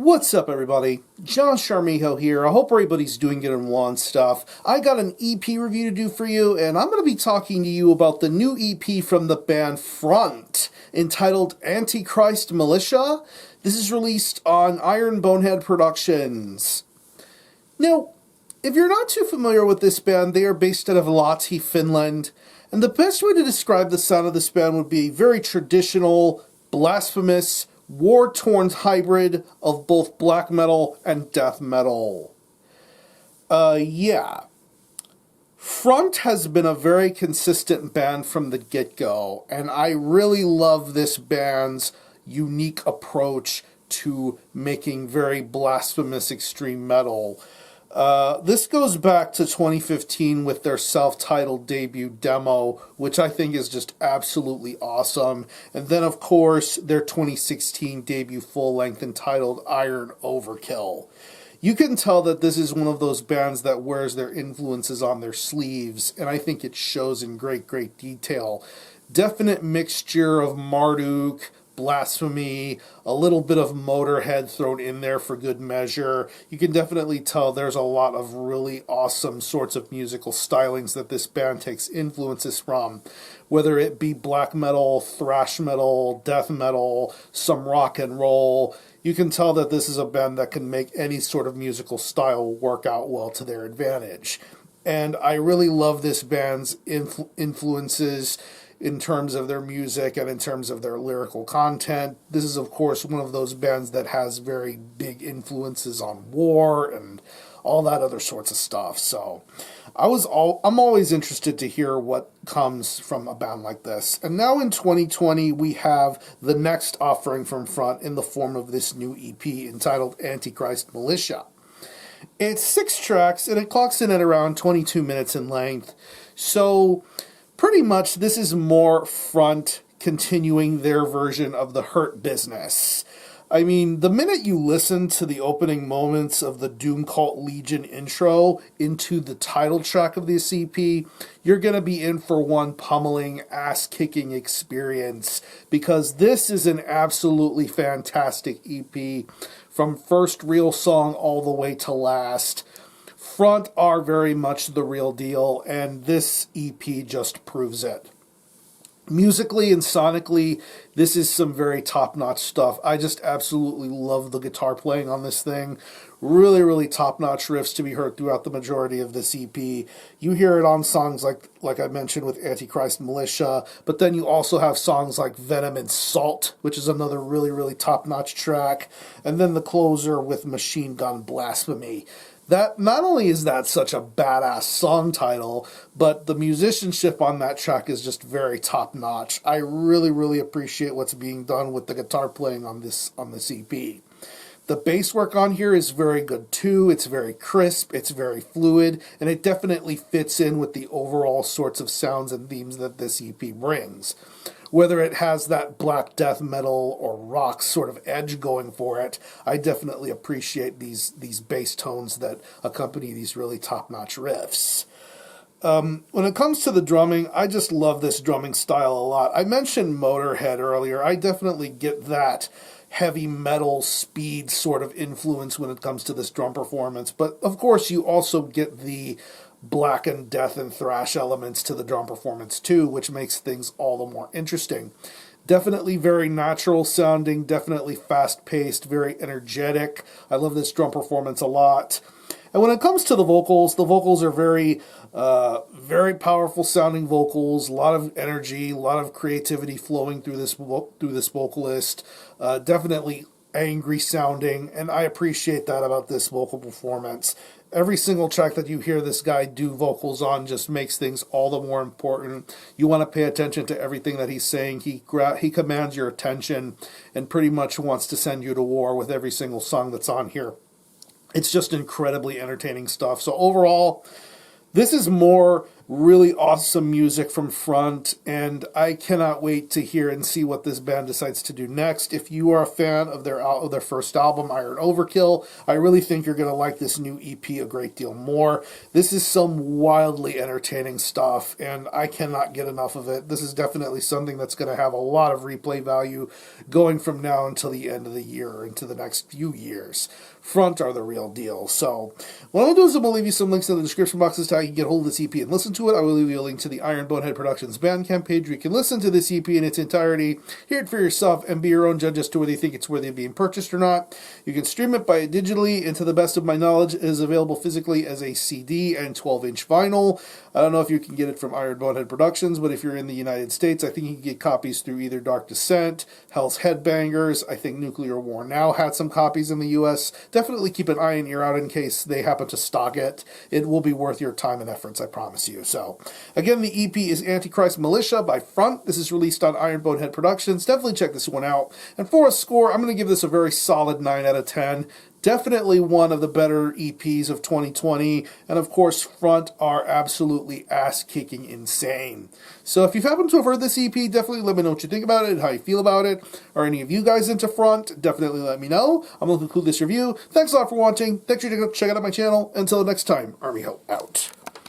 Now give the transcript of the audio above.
What's up, everybody? John Charmijo here. I hope everybody's doing good and well and stuff. I got an EP review to do for you, and I'm going to be talking to you about the new EP from the band Front, entitled Antichrist Militia. This is released on Iron Bonehead Productions. Now, if you're not too familiar with this band, they are based out of Lahti, Finland, and the best way to describe the sound of this band would be very traditional, blasphemous, war-torn hybrid of both black metal and death metal. Yeah. Front has been a very consistent band from the get-go, and I really love this band's unique approach to making very blasphemous extreme metal. This goes back to 2015 with their self-titled debut demo, which I think is just absolutely awesome. And then, of course, their 2016 debut full-length entitled Iron Overkill. You can tell that this is one of those bands that wears their influences on their sleeves, and I think it shows in great, great detail. Definite mixture of Marduk, blasphemy, a little bit of Motorhead thrown in there for good measure. You can definitely tell there's a lot of really awesome sorts of musical stylings that this band takes influences from, whether it be black metal, thrash metal, death metal, some rock and roll. You can tell that this is a band that can make any sort of musical style work out well to their advantage. And I really love this band's influences in terms of their music and in terms of their lyrical content. This is, of course, one of those bands that has very big influences on war and all that other sorts of stuff. So I'm always interested to hear what comes from a band like this. And now in 2020, we have the next offering from Front in the form of this new EP entitled Antichrist Militia. It's 6 tracks, and it clocks in at around 22 minutes in length. So pretty much, this is more Front continuing their version of the Hurt Business. I mean, the minute you listen to the opening moments of the Doom Cult Legion intro into the title track of this EP, you're going to be in for one pummeling, ass-kicking experience, because this is an absolutely fantastic EP from first real song all the way to last. Front are very much the real deal, and this EP just proves it. Musically and sonically, this is some very top-notch stuff. I just absolutely love the guitar playing on this thing. Really, really top-notch riffs to be heard throughout the majority of this EP. You hear it on songs like I mentioned with Antichrist Militia, but then you also have songs like Venom and Salt, which is another really, really top-notch track, and then the closer with Machine Gun Blasphemy. That not only is that such a badass song title, but the musicianship on that track is just very top notch. I really, really appreciate what's being done with the guitar playing on this EP. The bass work on here is very good too. It's very crisp, it's very fluid, and it definitely fits in with the overall sorts of sounds and themes that this EP brings. Whether it has that black death metal or rock sort of edge going for it, I definitely appreciate these bass tones that accompany these really top-notch riffs. When it comes to the drumming, I just love this drumming style a lot. I mentioned Motorhead earlier. I definitely get that heavy metal speed sort of influence when it comes to this drum performance. But, of course, you also get the black and death and thrash elements to the drum performance too, which makes things all the more interesting. Definitely very natural sounding, definitely fast-paced, very energetic. I love this drum performance a lot. And when it comes to the vocals are very, very powerful sounding vocals, a lot of energy, a lot of creativity flowing through this vocalist. Definitely angry sounding, and I appreciate that about this vocal performance. Every single track that you hear this guy do vocals on just makes things all the more important. You want to pay attention to everything that he's saying. He commands your attention and pretty much wants to send you to war with every single song that's on here. It's just incredibly entertaining stuff. So overall, this is more Really awesome music from Front, and I cannot wait to hear and see what this band decides to do next. If you are a fan of their first album, Iron Overkill, I really think you're going to like this new EP a great deal more. This is some wildly entertaining stuff, and I cannot get enough of it. This is definitely something that's going to have a lot of replay value going from now until the end of the year, into the next few years. Front are the real deal. So what I'm going to do is I'm going to leave you some links in the description boxes to how you can get hold of this EP and listen to it. I will leave you a link to the Iron Bonehead Productions Bandcamp page where you can listen to this EP in its entirety, hear it for yourself, and be your own judge as to whether you think it's worthy of being purchased or not. You can stream it by digitally, and to the best of my knowledge, it is available physically as a CD and 12-inch vinyl. I don't know if you can get it from Iron Bonehead Productions, but if you're in the United States, I think you can get copies through either Dark Descent, Hell's Headbangers. I think Nuclear War Now had some copies in the U.S. Definitely keep an eye and ear out in case they happen to stock it. It will be worth your time and efforts, I promise you. So, again, the EP is Antichrist Militia by Front. This is released on Iron Bonehead Productions. Definitely check this one out. And for a score, I'm going to give this a very solid 9 out of 10. Definitely one of the better EPs of 2020. And of course, Front are absolutely ass-kicking insane. So if you happen to have heard this EP, definitely let me know what you think about it, how you feel about it. Are any of you guys into Front? Definitely let me know. I'm going to conclude this review. Thanks a lot for watching. Thanks for checking out my channel. Until next time, Army Hope out.